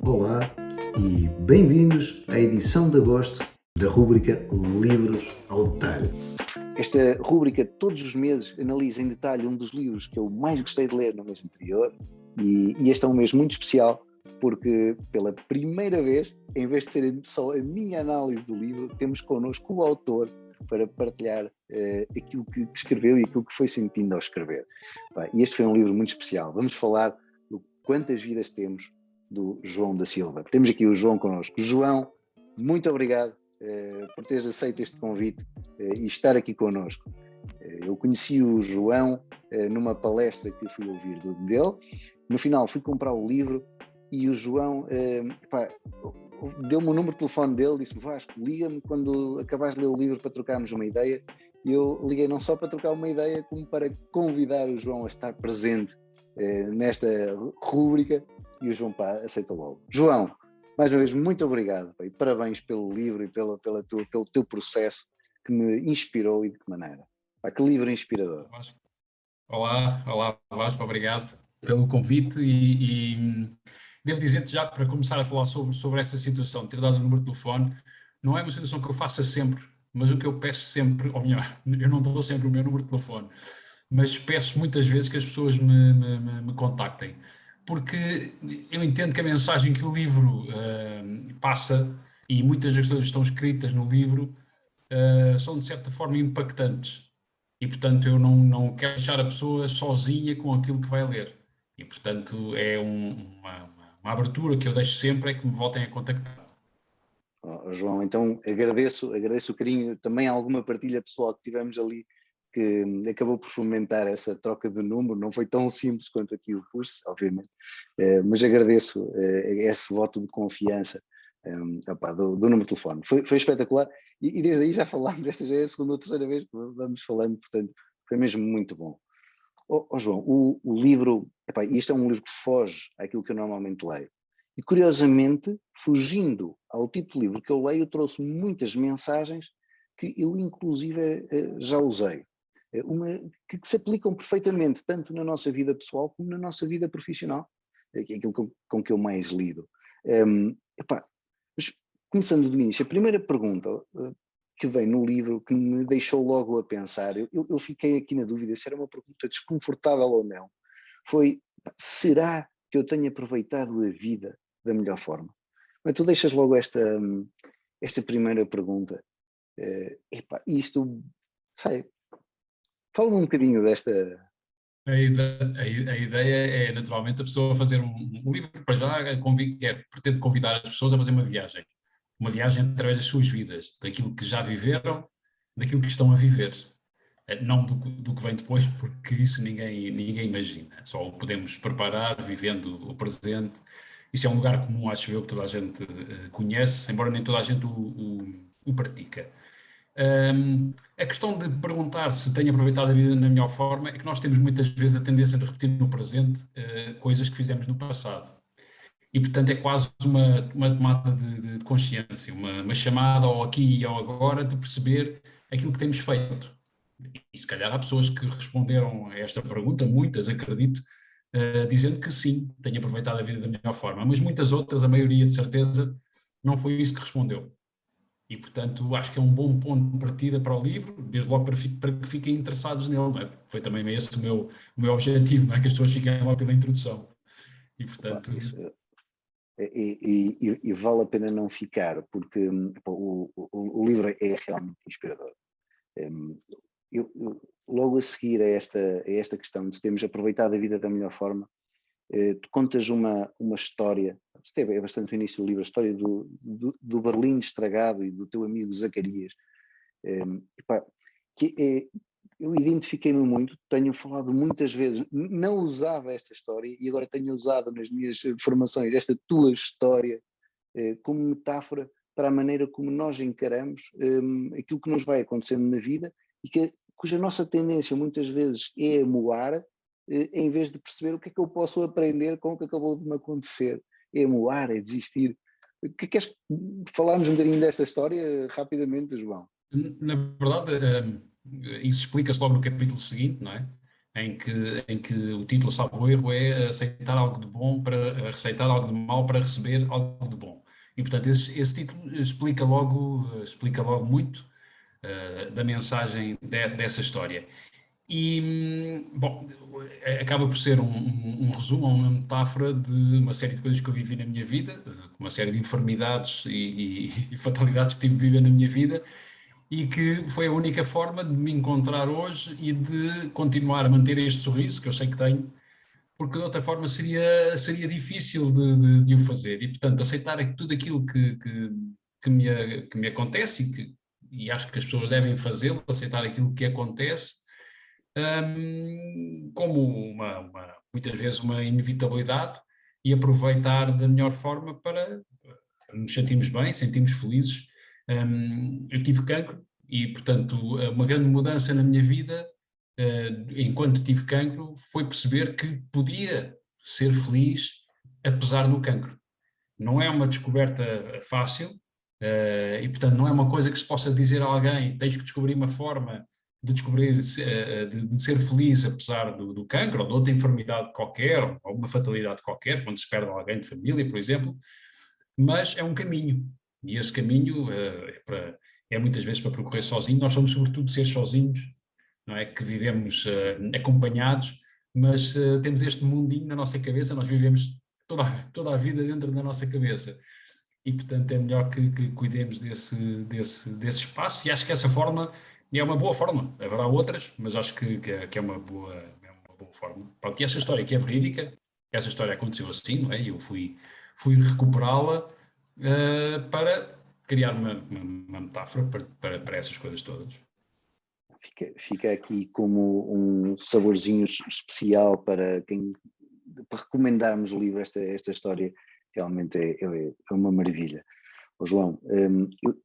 Olá e bem-vindos à edição de agosto da rúbrica Livros ao Detalhe. Esta rúbrica todos os meses analisa em detalhe um dos livros que eu mais gostei de ler no mês anterior e este é um mês muito especial porque pela primeira vez, em vez de ser só a minha análise do livro, temos connosco o autor para partilhar aquilo que escreveu e aquilo que foi sentindo ao escrever. E este foi um livro muito especial. Vamos falar do Quantas Vidas Temos, do João da Silva. Temos aqui o João connosco. João, muito obrigado por teres aceito este convite e estar aqui connosco. Eu conheci o João numa palestra que fui ouvir dele. No final fui comprar o livro e o João deu-me o número de telefone dele, disse-me: Vasco, liga-me quando acabares de ler o livro para trocarmos uma ideia. E eu liguei não só para trocar uma ideia, como para convidar o João a estar presente nesta rúbrica, e o João aceitou logo. João, mais uma vez, muito obrigado e parabéns pelo livro e pelo teu processo que me inspirou e de que maneira. Que livro inspirador. Olá Vasco, obrigado pelo convite e devo dizer-te já, para começar a falar sobre essa situação, de ter dado o número de telefone, não é uma situação que eu faça sempre, mas o que eu peço sempre, ou melhor, eu não dou sempre o meu número de telefone, mas peço muitas vezes que as pessoas me contactem, porque eu entendo que a mensagem que o livro passa, e muitas das coisas que estão escritas no livro, são de certa forma impactantes. E, portanto, eu não quero deixar a pessoa sozinha com aquilo que vai ler. E, portanto, é uma abertura que eu deixo sempre, é que me voltem a contactar. João, então agradeço o carinho, também alguma partilha pessoal que tivemos ali, que acabou por fomentar essa troca de número. Não foi tão simples quanto aqui o curso, obviamente, mas agradeço esse voto de confiança do número de telefone. Foi espetacular e desde aí já falámos, esta já é a segunda ou terceira vez que vamos falando, portanto foi mesmo muito bom. João, o livro, isto é um livro que foge àquilo que eu normalmente leio. E curiosamente, fugindo ao tipo de livro que eu leio, trouxe muitas mensagens que eu inclusive já usei. Que se aplicam perfeitamente, tanto na nossa vida pessoal como na nossa vida profissional, que é aquilo com que eu mais lido. Mas começando do início, a primeira pergunta que vem no livro, que me deixou logo a pensar, eu fiquei aqui na dúvida se era uma pergunta desconfortável ou não, foi: será que eu tenho aproveitado a vida da melhor forma? Mas tu deixas logo esta primeira pergunta. Isto, sei, fala-me um bocadinho desta... A ideia é, naturalmente, a pessoa fazer um livro que, para já, pretende convidar as pessoas a fazer uma viagem. Uma viagem através das suas vidas, daquilo que já viveram, daquilo que estão a viver. Não do que vem depois, porque isso ninguém imagina. Só o podemos preparar vivendo o presente. Isso é um lugar comum, acho eu, que toda a gente conhece, embora nem toda a gente o pratica. A questão de perguntar se tenho aproveitado a vida na melhor forma é que nós temos muitas vezes a tendência de repetir no presente coisas que fizemos no passado. E, portanto, é quase uma tomada de consciência, uma chamada ao aqui e ao agora de perceber aquilo que temos feito. E se calhar há pessoas que responderam a esta pergunta, muitas, acredito, dizendo que sim, tenho aproveitado a vida da melhor forma, mas muitas outras, a maioria de certeza, não foi isso que respondeu. E, portanto, acho que é um bom ponto de partida para o livro, desde logo para que fiquem interessados nele. Não é? Foi também esse o meu objetivo, não é? Que as pessoas fiquem lá pela introdução. E, portanto... E vale a pena não ficar, porque o livro é realmente inspirador. Logo a seguir a esta questão de se temos aproveitado a vida da melhor forma, tu contas uma história, é bastante o início do livro, a história do Berlim estragado e do teu amigo Zacarias, eu identifiquei-me muito, tenho falado muitas vezes, não usava esta história e agora tenho usado nas minhas formações esta tua história como metáfora para a maneira como nós encaramos aquilo que nos vai acontecendo na vida e cuja nossa tendência muitas vezes é amoar, em vez de perceber o que é que eu posso aprender com o que acabou de me acontecer. É amoar, é desistir. Queres falarmos um bocadinho desta história rapidamente, João? Na verdade, isso explica-se logo no capítulo seguinte, não é? em que o título, salvo erro, é aceitar algo de bom para receitar algo de mau para receber algo de bom. E, portanto, esse título explica logo muito da mensagem dessa história. E, bom, acaba por ser um resumo, uma metáfora de uma série de coisas que eu vivi na minha vida, uma série de enfermidades e fatalidades que tive de viver na minha vida, e que foi a única forma de me encontrar hoje e de continuar a manter este sorriso, que eu sei que tenho, porque de outra forma seria difícil de o fazer. E, portanto, aceitar tudo aquilo que me acontece e acho que as pessoas devem fazê-lo, aceitar aquilo que acontece, como muitas vezes uma inevitabilidade, e aproveitar da melhor forma para nos sentirmos bem, sentirmos felizes. Eu tive cancro e, portanto, uma grande mudança na minha vida, enquanto tive cancro, foi perceber que podia ser feliz apesar do cancro. Não é uma descoberta fácil, e, portanto, não é uma coisa que se possa dizer a alguém: tens que descobrir uma forma de descobrir, de ser feliz apesar do cancro ou de outra enfermidade qualquer, ou uma fatalidade qualquer, quando se perde alguém de família, por exemplo, mas é um caminho, e esse caminho é muitas vezes para percorrer sozinho. Nós somos sobretudo seres sozinhos, não é? Que vivemos acompanhados, mas temos este mundinho na nossa cabeça, nós vivemos toda a vida dentro da nossa cabeça. E, portanto, é melhor que cuidemos desse espaço, e acho que essa forma é uma boa forma. Haverá outras, mas acho que é uma boa forma. Pronto, e esta história que é verídica, essa história aconteceu assim, não é? E eu fui recuperá-la para criar uma metáfora para essas coisas todas. Fica aqui como um saborzinho especial para recomendarmos o livro. Esta história realmente é uma maravilha. João, eu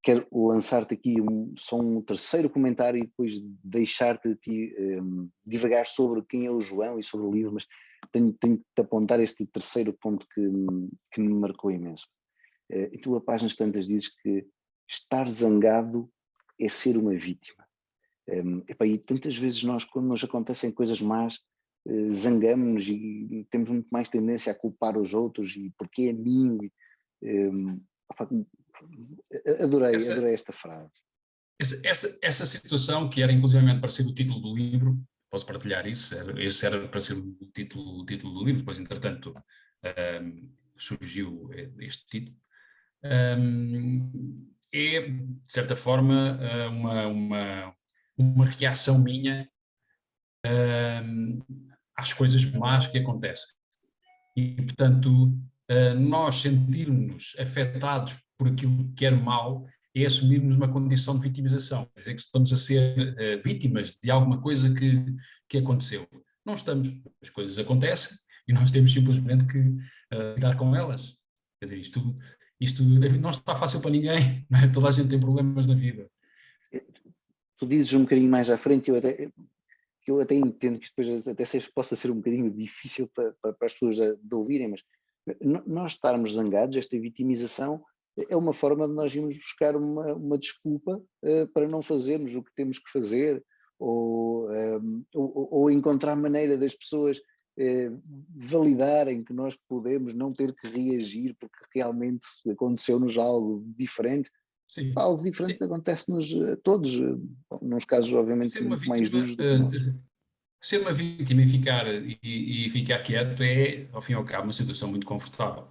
quero lançar-te aqui só um terceiro comentário e depois deixar-te divagar sobre quem é o João e sobre o livro, mas tenho de apontar este terceiro ponto que me marcou imenso. Em tua páginas tantas dizes que estar zangado é ser uma vítima. E tantas vezes nós, quando nos acontecem coisas más, zangamos-nos e temos muito mais tendência a culpar os outros e porque é a mim. Adorei esta frase. Essa situação, que era inclusivamente para ser o título do livro, posso partilhar isso, esse era para ser o título do livro, depois entretanto surgiu este título, é de certa forma uma reação minha às coisas más que acontecem. E, portanto, nós sentirmos afetados por aquilo que é mau é assumirmos uma condição de vitimização, quer dizer que estamos a ser vítimas de alguma coisa que aconteceu. Não estamos, as coisas acontecem e nós temos simplesmente que lidar com elas. Quer dizer, isto não está fácil para ninguém, não é? Toda a gente tem problemas na vida. Tu dizes um bocadinho mais à frente, eu até entendo que depois até possa ser um bocadinho difícil para as pessoas de ouvirem, mas nós estarmos zangados, esta vitimização, é uma forma de nós irmos buscar uma desculpa para não fazermos o que temos que fazer, ou encontrar maneira das pessoas validarem que nós podemos não ter que reagir porque realmente aconteceu-nos algo diferente. Sim. Algo diferente acontece-nos a todos, nos casos obviamente muito mais duros do que nós. Ser uma vítima e ficar quieto é, ao fim e ao cabo, uma situação muito confortável,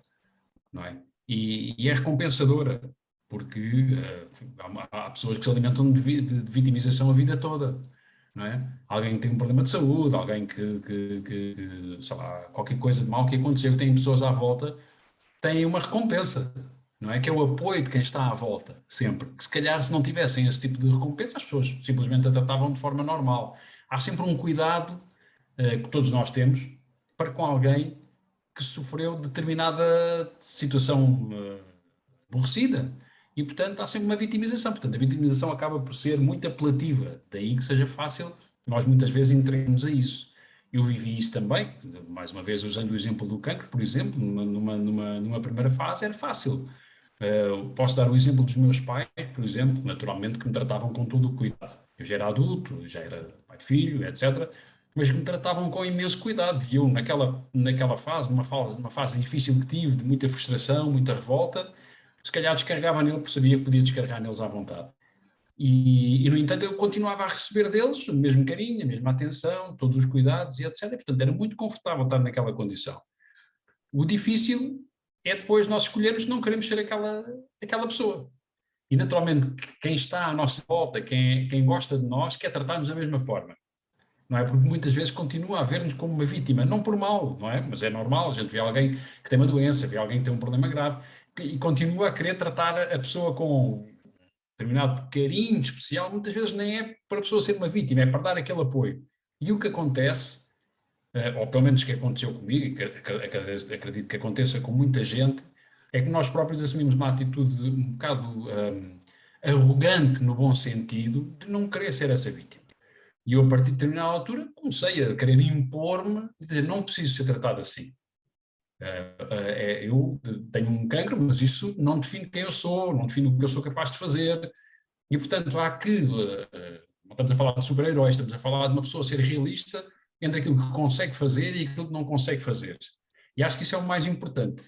não é? E é recompensadora, porque há pessoas que se alimentam de vitimização a vida toda, não é? Alguém que tem um problema de saúde, alguém que sei lá, qualquer coisa de mal que aconteceu, tem pessoas à volta, têm uma recompensa, não é? Que é o apoio de quem está à volta, sempre. Que se calhar, se não tivessem esse tipo de recompensa, as pessoas simplesmente a tratavam de forma normal. Há sempre um cuidado que todos nós temos para com alguém que sofreu determinada situação aborrecida. E, portanto, há sempre uma vitimização. Portanto, a vitimização acaba por ser muito apelativa. Daí que seja fácil, nós muitas vezes entregamos a isso. Eu vivi isso também, mais uma vez usando o exemplo do cancro, por exemplo, numa primeira fase era fácil. Posso dar o exemplo dos meus pais, por exemplo, naturalmente, que me tratavam com todo o cuidado. Eu já era adulto, já era pai de filho, etc., mas que me tratavam com imenso cuidado. E eu, naquela fase, numa fase difícil que tive, de muita frustração, muita revolta, se calhar descarregava nele, porque sabia que podia descarregar neles à vontade. No entanto, eu continuava a receber deles o mesmo carinho, a mesma atenção, todos os cuidados e etc. E, portanto, era muito confortável estar naquela condição. O difícil é depois nós escolhermos que não queremos ser aquela pessoa. E, naturalmente, quem está à nossa volta, quem gosta de nós, quer tratar-nos da mesma forma. Não é? Porque muitas vezes continua a ver-nos como uma vítima, não por mal, não é? Mas é normal, a gente vê alguém que tem uma doença, vê alguém que tem um problema grave e continua a querer tratar a pessoa com determinado carinho especial, muitas vezes nem é para a pessoa ser uma vítima, é para dar aquele apoio. E o que acontece, ou pelo menos que aconteceu comigo, e que acredito que aconteça com muita gente, é que nós próprios assumimos uma atitude um bocado arrogante, no bom sentido, de não querer ser essa vítima. E eu, a partir de determinada altura, comecei a querer impor-me e dizer, não preciso ser tratado assim. Eu tenho um cancro, mas isso não define quem eu sou, não define o que eu sou capaz de fazer. E, portanto, há que, não estamos a falar de super-heróis, estamos a falar de uma pessoa ser realista entre aquilo que consegue fazer e aquilo que não consegue fazer. E acho que isso é o mais importante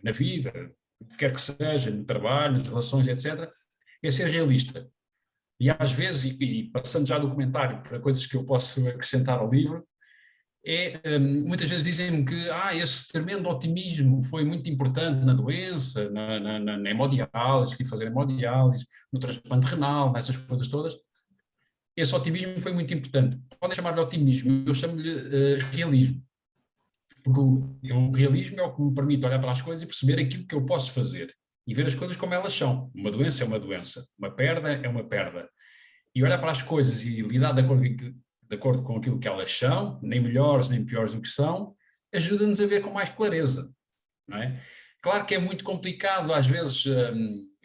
na vida, quer que seja, no trabalho, nas relações, etc., é ser realista. E às vezes, e passando já do comentário para coisas que eu posso acrescentar ao livro, muitas vezes dizem-me que esse tremendo otimismo foi muito importante na doença, na hemodiálise, que fazer hemodiálise, no transplante renal, nessas coisas todas. Esse otimismo foi muito importante. Podem chamar-lhe otimismo, eu chamo-lhe realismo. Porque o realismo é o que me permite olhar para as coisas e perceber aquilo que eu posso fazer e ver as coisas como elas são. Uma doença é uma doença, uma perda é uma perda. E olhar para as coisas e lidar de acordo com aquilo que elas são, nem melhores nem piores do que são, ajuda-nos a ver com mais clareza, não é? Claro que é muito complicado às vezes,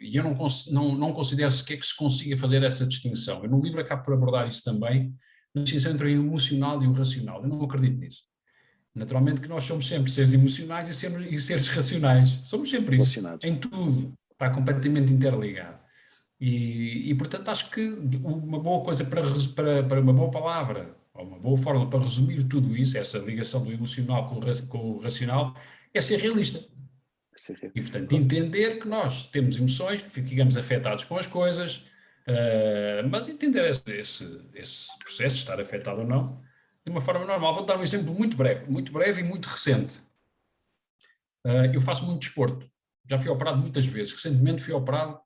e eu não considero sequer que se consiga fazer essa distinção. Eu no livro acabo por abordar isso também, a distinção entre o emocional e o racional. Eu não acredito nisso. Naturalmente que nós somos sempre seres emocionais e seres racionais. Somos sempre isso, em tudo. Está completamente interligado. E, portanto, acho que uma boa coisa para uma boa palavra, ou uma boa forma para resumir tudo isso, essa ligação do emocional com o racional, é ser realista. E, portanto, entender que nós temos emoções, que ficamos afetados com as coisas, mas entender esse processo, de estar afetado ou não, de uma forma normal. Vou dar um exemplo muito breve e muito recente. Eu faço muito desporto. Já fui operado muitas vezes. Recentemente fui operado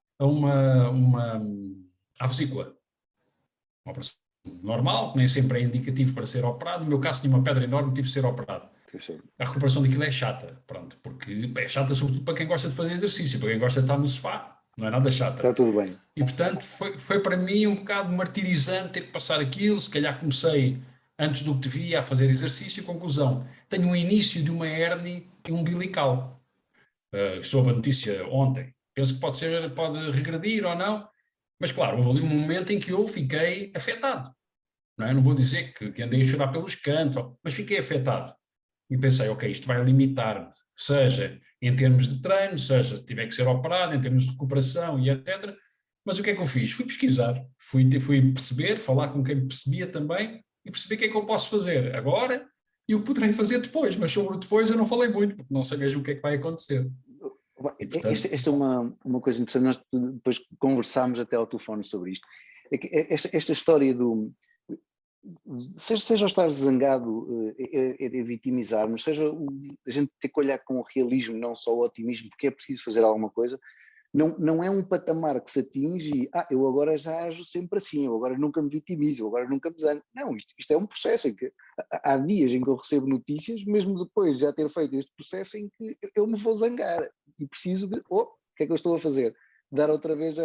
à vesícula. Uma operação normal, que nem sempre é indicativo para ser operado. No meu caso, tinha uma pedra enorme e tive de ser operado. A recuperação daquilo é chata, pronto, porque é chata sobretudo para quem gosta de fazer exercício, para quem gosta de estar no sofá, não é nada chata. Está tudo bem. E, portanto, foi para mim um bocado martirizante ter que passar aquilo. Se calhar comecei antes do que devia a fazer exercício. Conclusão, tenho um início de uma hérnia umbilical. Soube a notícia ontem. Penso que pode regredir ou não, mas claro, houve ali um momento em que eu fiquei afetado. Não é? Não vou dizer que andei a chorar pelos cantos, mas fiquei afetado. E pensei, ok, isto vai limitar-me, seja em termos de treino, seja se tiver que ser operado, em termos de recuperação e etc. Mas o que é que eu fiz? Fui pesquisar, fui perceber, falar com quem percebia também e perceber o que é que eu posso fazer agora e o que poderei fazer depois. Mas sobre o depois eu não falei muito, porque não sei mesmo o que é que vai acontecer. E, portanto... Esta é uma coisa interessante, nós depois conversámos até ao telefone sobre isto. É que esta história do... Seja o estar zangado é vitimizar-nos, seja a gente ter que olhar com o realismo, não só o otimismo, porque é preciso fazer alguma coisa, não é um patamar que se atinge e eu agora já ajo sempre assim, eu agora nunca me vitimizo, eu agora nunca me zango. Não, isto é um processo em que há dias em que eu recebo notícias, mesmo depois de já ter feito este processo, em que eu me vou zangar e preciso de, o que é que eu estou a fazer? Dar outra vez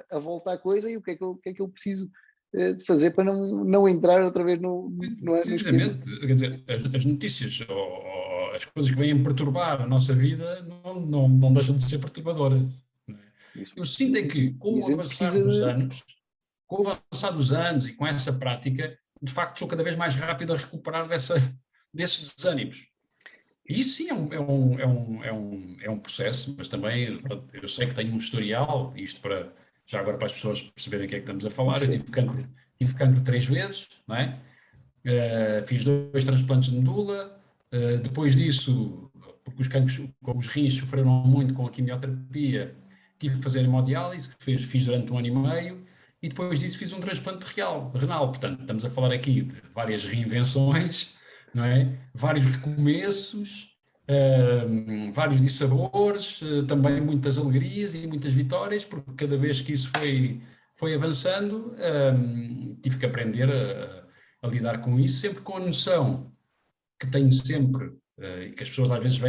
a volta à coisa e o que é que eu preciso de fazer para não entrar outra vez no Precisamente, quer dizer, as notícias ou as coisas que vêm perturbar a nossa vida não deixam de ser perturbadoras. Eu sinto é que com o avançar dos anos e com essa prática, de facto sou cada vez mais rápido a recuperar desses desânimos. E isso sim é um processo, mas também eu sei que tenho um historial, já agora para as pessoas perceberem o que é que estamos a falar. Eu tive cancro tive cancro 3 vezes, não é? Fiz 2 transplantes de medula, depois disso, porque os cancros, os rins sofreram muito com a quimioterapia, tive que fazer hemodiálise, que fiz durante 1 ano e meio, e depois disso fiz um transplante renal. Portanto, estamos a falar aqui de várias reinvenções, não é? Vários recomeços, vários dissabores, também muitas alegrias e muitas vitórias, porque cada vez que isso foi avançando, tive que aprender a lidar com isso, sempre com a noção que tenho sempre, e que as pessoas às vezes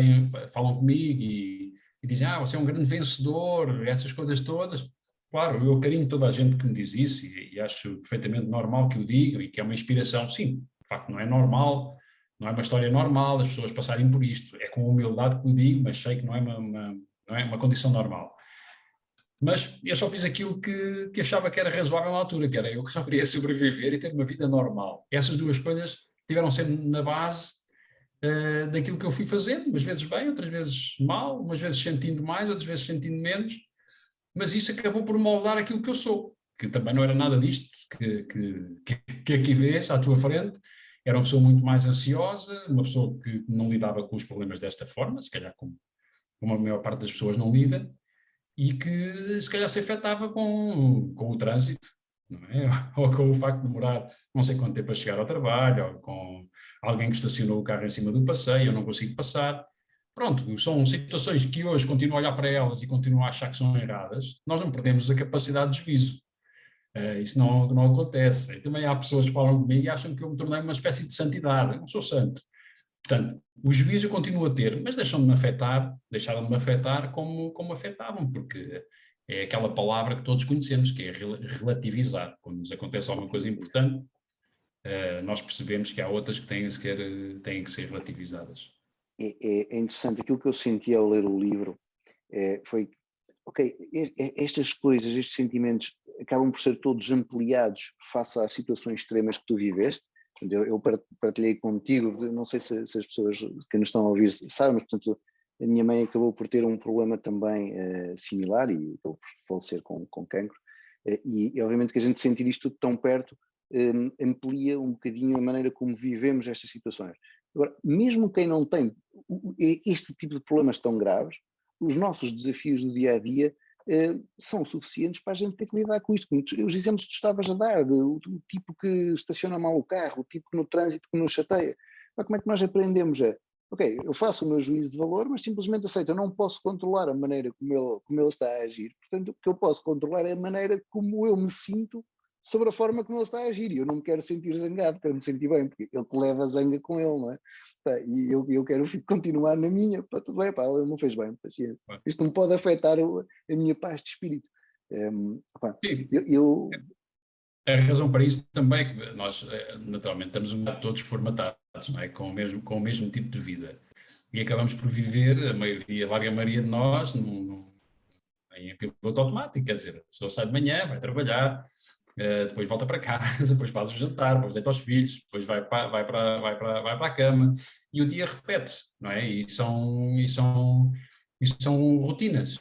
falam comigo e dizem, você é um grande vencedor, essas coisas todas. Claro, eu carinho toda a gente que me diz isso e acho perfeitamente normal que o diga e que é uma inspiração. Sim, de facto não é normal, não é uma história normal as pessoas passarem por isto. É com humildade que o digo, mas sei que não é uma condição normal. Mas eu só fiz aquilo que achava que era razoável na altura, que era eu que só queria sobreviver e ter uma vida normal. Essas duas coisas tiveram sempre na base daquilo que eu fui fazendo, umas vezes bem, outras vezes mal, umas vezes sentindo mais, outras vezes sentindo menos, mas isso acabou por moldar aquilo que eu sou, que também não era nada disto que aqui vês à tua frente. Era uma pessoa muito mais ansiosa, uma pessoa que não lidava com os problemas desta forma, se calhar como a maior parte das pessoas não lida, e que se calhar se afetava com o trânsito, não é? Ou com o facto de demorar não sei quanto tempo a chegar ao trabalho, ou com alguém que estacionou o carro em cima do passeio, eu não consigo passar. Pronto, são situações que hoje continuo a olhar para elas e continuo a achar que são erradas. Nós não perdemos a capacidade de juízo. Isso não acontece. E também há pessoas que falam comigo e acham que eu me tornei uma espécie de santidade. Eu não sou santo. Portanto, o juízo eu continuo a ter, mas deixaram de me afetar como afetavam, porque é aquela palavra que todos conhecemos, que é relativizar. Quando nos acontece alguma coisa importante, nós percebemos que há outras que têm que ser relativizadas. É interessante, aquilo que eu senti ao ler o livro foi, ok, estas coisas, estes sentimentos acabam por ser todos ampliados face às situações extremas que tu viveste. Eu partilhei contigo, não sei se as pessoas que nos estão a ouvir sabem, mas portanto a minha mãe acabou por ter um problema também similar e acabou por falecer com cancro, e obviamente que a gente sentir isto tudo tão perto amplia um bocadinho a maneira como vivemos estas situações. Agora, mesmo quem não tem este tipo de problemas tão graves, os nossos desafios do dia-a-dia são suficientes para a gente ter que lidar com isto. Os exemplos que tu estavas a dar, o tipo que estaciona mal o carro, o tipo que no trânsito que nos chateia. Mas como é que nós aprendemos ok, eu faço o meu juízo de valor, mas simplesmente aceito, eu não posso controlar a maneira como ele está a agir. Portanto, o que eu posso controlar é a maneira como eu me sinto sobre a forma como ele está a agir. E eu não me quero sentir zangado, quero me sentir bem, porque ele te leva a zanga com ele, não é? E eu quero continuar na minha, tudo bem, ele não fez bem, paciência. Isto não pode afetar a minha paz de espírito. Sim. A razão para isso também é que nós, naturalmente, estamos todos formatados, não é? com o mesmo tipo de vida. E acabamos por viver, a larga maioria de nós, em piloto automático, quer dizer, a pessoa sai de manhã, vai trabalhar, depois volta para casa, depois faz o jantar, depois deita aos filhos, depois vai para a cama, e o dia repete-se, não é? E são rotinas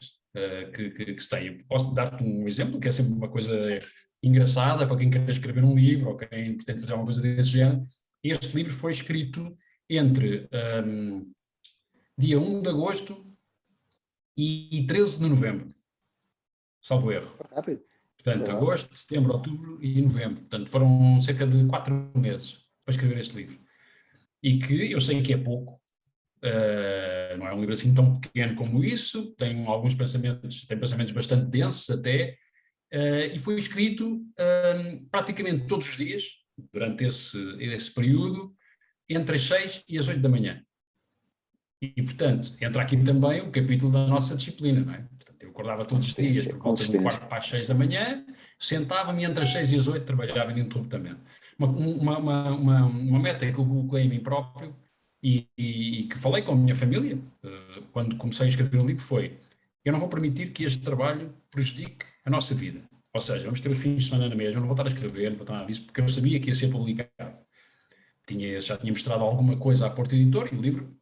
que se têm. Posso dar-te um exemplo, que é sempre uma coisa engraçada para quem quer escrever um livro, ou quem pretende fazer alguma coisa desse género. Este livro foi escrito entre dia 1 de agosto e 13 de novembro, salvo erro. Rápido. Portanto, agosto, setembro, outubro e novembro. Portanto, foram cerca de 4 meses para escrever este livro. E que eu sei que é pouco, não é um livro assim tão pequeno como isso, tem pensamentos bastante densos até, e foi escrito praticamente todos os dias, durante esse período, entre as 6 e as 8 da manhã. E, portanto, entra aqui também o capítulo da nossa disciplina, não é? Portanto, eu acordava todos os dias por volta de 4 para as 6 da manhã, sentava-me entre as 6 e as 8, trabalhava ininterruptamente. Uma meta que eu coloquei em mim próprio e que falei com a minha família, quando comecei a escrever o livro, foi: eu não vou permitir que este trabalho prejudique a nossa vida. Ou seja, vamos ter os fins de semana na mesma, eu não vou estar a escrever, não vou estar nada disso, porque eu sabia que ia ser publicado. Já tinha mostrado alguma coisa à Porta Editora e o livro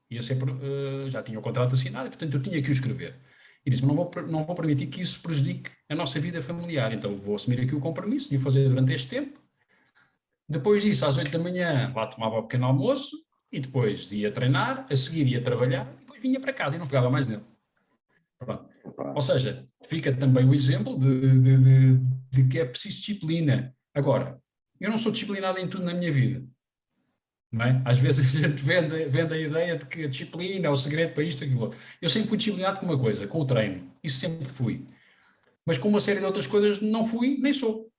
já tinha o contrato assinado, e portanto eu tinha que o escrever. E disse-me, não vou permitir que isso prejudique a nossa vida familiar, então vou assumir aqui o compromisso de o fazer durante este tempo, Depois disso, às 8 da manhã, lá tomava o pequeno almoço e depois ia treinar, a seguir ia trabalhar e depois vinha para casa e não pegava mais nele. Pronto. Ou seja, fica também o exemplo de que é preciso disciplina. Agora, eu não sou disciplinado em tudo na minha vida. Não é? Às vezes a gente vende a ideia de que a disciplina é o segredo para isto e aquilo. Eu sempre fui disciplinado com uma coisa, com o treino. Isso sempre fui. Mas com uma série de outras coisas não fui, nem sou.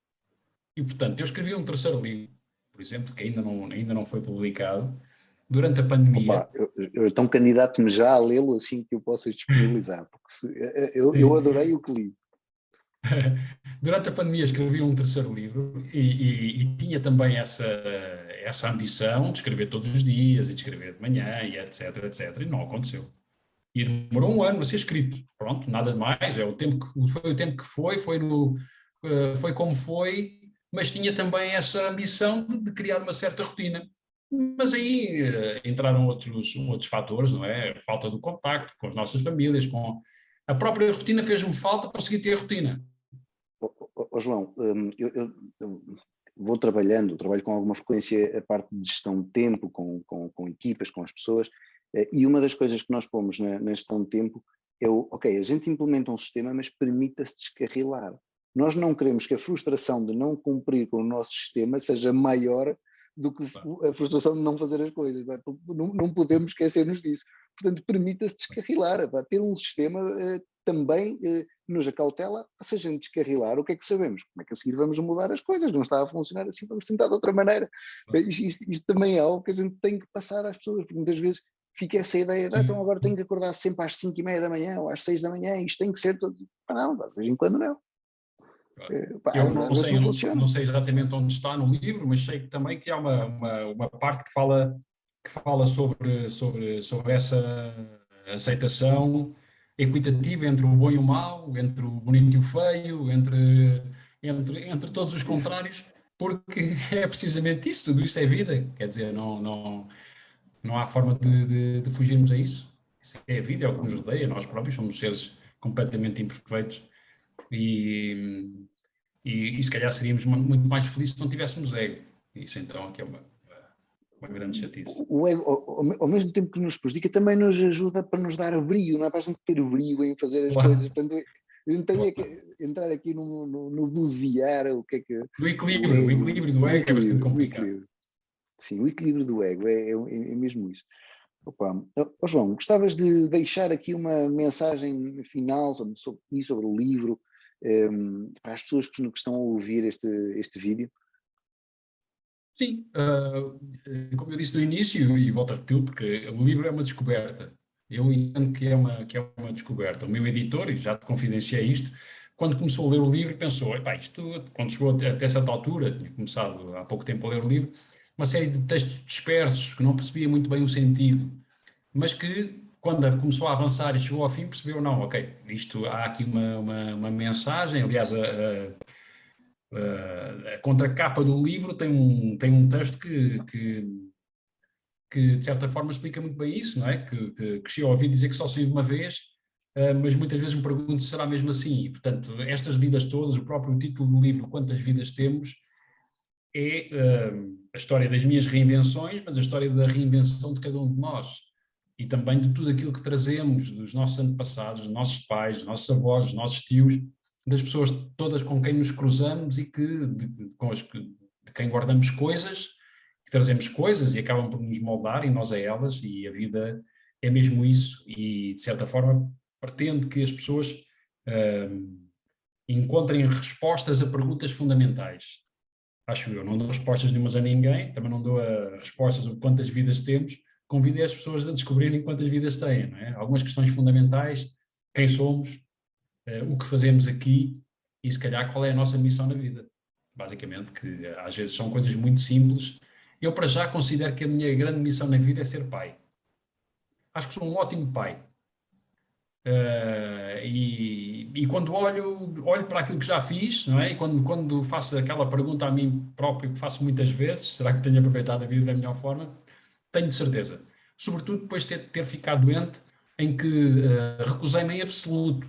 E, portanto, eu escrevi um terceiro livro, por exemplo, que ainda não foi publicado, durante a pandemia. Opa, eu então candidato-me já a lê-lo assim que eu possa disponibilizar, porque eu adorei o que li. Durante a pandemia escrevi um terceiro livro e tinha também essa ambição de escrever todos os dias e de escrever de manhã e etc, etc. E não aconteceu. E demorou um ano a ser escrito. Pronto, nada mais. Foi o tempo que foi como foi, mas tinha também essa ambição de criar uma certa rotina. Mas aí entraram outros fatores, não é? A falta do contacto com as nossas famílias, com a própria rotina fez-me falta conseguir ter rotina. João, eu vou trabalho com alguma frequência a parte de gestão de tempo, com equipas, com as pessoas, e uma das coisas que nós pomos na gestão de tempo é ok, a gente implementa um sistema, mas permita-se descarrilar. Nós não queremos que a frustração de não cumprir com o nosso sistema seja maior do que a frustração de não fazer as coisas. Não podemos esquecer-nos disso. Portanto, permita-se descarrilar. Ter um sistema também nos acautela, se a gente descarrilar, o que é que sabemos? Como é que a seguir vamos mudar as coisas? Não está a funcionar assim, vamos tentar de outra maneira. Isto também é algo que a gente tem que passar às pessoas, porque muitas vezes fica essa ideia de então agora tenho que acordar sempre às 5:30 da manhã ou às 6 da manhã, isto tem que ser todo. Não, de vez em quando não. Eu não sei exatamente onde está no livro, mas sei que também que há uma parte que fala sobre essa aceitação equitativa entre o bom e o mau, entre o bonito e o feio, entre todos os contrários, porque é precisamente isso, tudo isso é vida, quer dizer, não há forma de fugirmos a isso. Isso é a vida, é o que nos rodeia, nós próprios somos seres completamente imperfeitos e se calhar seríamos muito mais felizes se não tivéssemos ego. Isso então aqui é uma grande chatice. O ego, ao mesmo tempo que nos prejudica, também nos ajuda para nos dar brilho, não é para a gente ter brilho em fazer as coisas. Portanto, a gente tem que entrar aqui no dosear o que é que... O equilíbrio do ego é bastante complicado. Sim, o equilíbrio do ego é mesmo isso. Opa. João, gostavas de deixar aqui uma mensagem final sobre o livro, para as pessoas que estão a ouvir este vídeo? Sim, como eu disse no início, e volto a repetir, porque o livro é uma descoberta. Eu entendo que é uma descoberta. O meu editor, e já te confidenciei isto, quando começou a ler o livro, pensou, isto, quando chegou até certa altura, tinha começado há pouco tempo a ler o livro, uma série de textos dispersos, que não percebia muito bem o sentido, mas que, quando começou a avançar e chegou ao fim, percebeu, não, ok, há aqui uma mensagem, aliás, a contracapa do livro tem um texto que de certa forma explica muito bem isso, não é? Que cresci a ouvir dizer que só se vive uma vez, mas muitas vezes me pergunto se será mesmo assim. E, portanto, estas vidas todas, o próprio título do livro, Quantas Vidas Temos, é a história das minhas reinvenções, mas a história da reinvenção de cada um de nós. E também de tudo aquilo que trazemos dos nossos antepassados, dos nossos pais, dos nossos avós, dos nossos tios, das pessoas todas com quem nos cruzamos e de quem guardamos coisas, que trazemos coisas e acabam por nos moldar e nós a elas, e a vida é mesmo isso. E, de certa forma, pretendo que as pessoas encontrem respostas a perguntas fundamentais. Acho eu, não dou respostas nenhumas a ninguém, também não dou respostas sobre quantas vidas temos, convidei as pessoas a descobrirem quantas vidas têm, não é? Algumas questões fundamentais, quem somos, o que fazemos aqui e se calhar qual é a nossa missão na vida. Basicamente, que às vezes são coisas muito simples. Eu para já considero que a minha grande missão na vida é ser pai. Acho que sou um ótimo pai. E quando olho para aquilo que já fiz, não é? E quando faço aquela pergunta a mim próprio, que faço muitas vezes, será que tenho aproveitado a vida da melhor forma? Tenho de certeza. Sobretudo depois de ter ficado doente, em que recusei-me em absoluto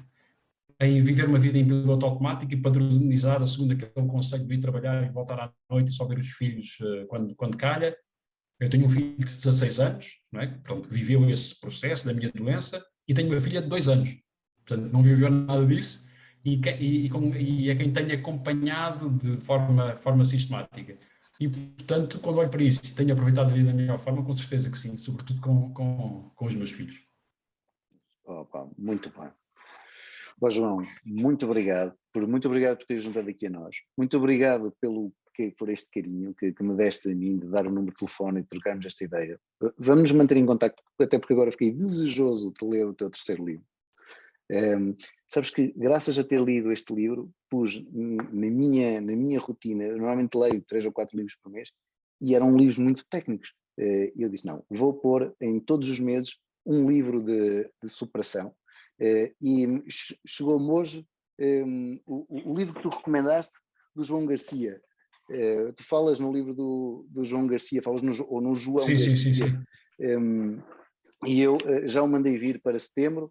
em viver uma vida em piloto automático e padronizar a segunda que ele consegue ir trabalhar e voltar à noite e só ver os filhos quando calha. Eu tenho um filho de 16 anos, não é? Pronto, viveu esse processo da minha doença, e tenho uma filha de 2 anos, portanto não viveu nada disso, e é quem tenho acompanhado de forma sistemática. E, portanto, quando olho para isso e tenho aproveitado a vida da melhor forma, com certeza que sim, sobretudo com os meus filhos. Opa, muito bem. Bom, João, muito obrigado por teres juntado aqui a nós. Muito obrigado por este carinho que me deste a mim, de dar o número de telefone e de trocarmos esta ideia. Vamos nos manter em contacto, até porque agora fiquei desejoso de ler o teu terceiro livro. Sabes que, graças a ter lido este livro, pus na minha rotina, eu normalmente leio 3 ou 4 livros por mês, e eram livros muito técnicos. Eu disse, não, vou pôr em todos os meses um livro de superação. E chegou-me hoje o livro que tu recomendaste, do João Garcia. Tu falas no livro do João Garcia, falas no João sim, Garcia. Sim. E eu já o mandei vir para setembro.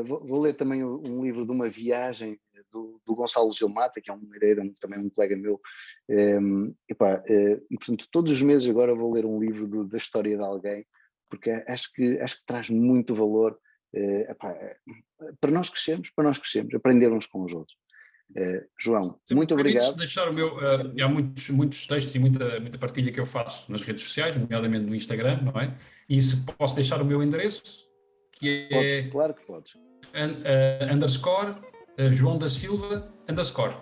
Vou ler também um livro de uma viagem do Gonçalo Gilmata, que é um herdeiro, também um colega meu. E portanto, todos os meses agora vou ler um livro da história de alguém, porque acho que traz muito valor para nós crescermos, aprender uns com os outros. João, muito obrigado. Deixar o meu, há muitos textos e muita partilha que eu faço nas redes sociais, nomeadamente no Instagram, não é? E se posso deixar o meu endereço, que Podes, é claro que podes. João da Silva _.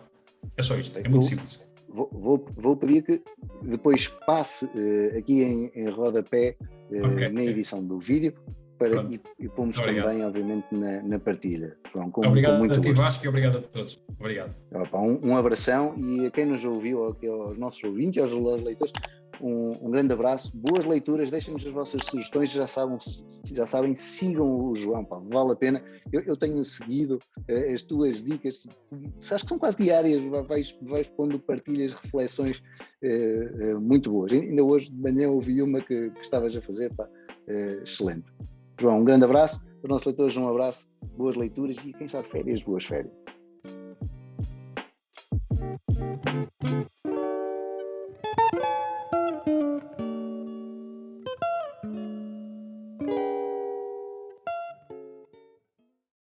É só isto, é muito simples. Vou pedir que depois passe aqui em rodapé na edição do vídeo, e pomos também, obviamente, na partilha. João, obrigado muito a ti, gosto. Vasco, e obrigado a todos. Obrigado. Um abração, e a quem nos ouviu, aos nossos ouvintes, aos leitores, um grande abraço, boas leituras, deixem-nos as vossas sugestões, já sabem, sigam o João, vale a pena. Eu tenho seguido as tuas dicas, acho que são quase diárias, vais pondo partilhas, reflexões muito boas. Ainda hoje de manhã ouvi uma que estavas a fazer, excelente. João, um grande abraço, para os nossos leitores um abraço, boas leituras, e quem está de férias, boas férias.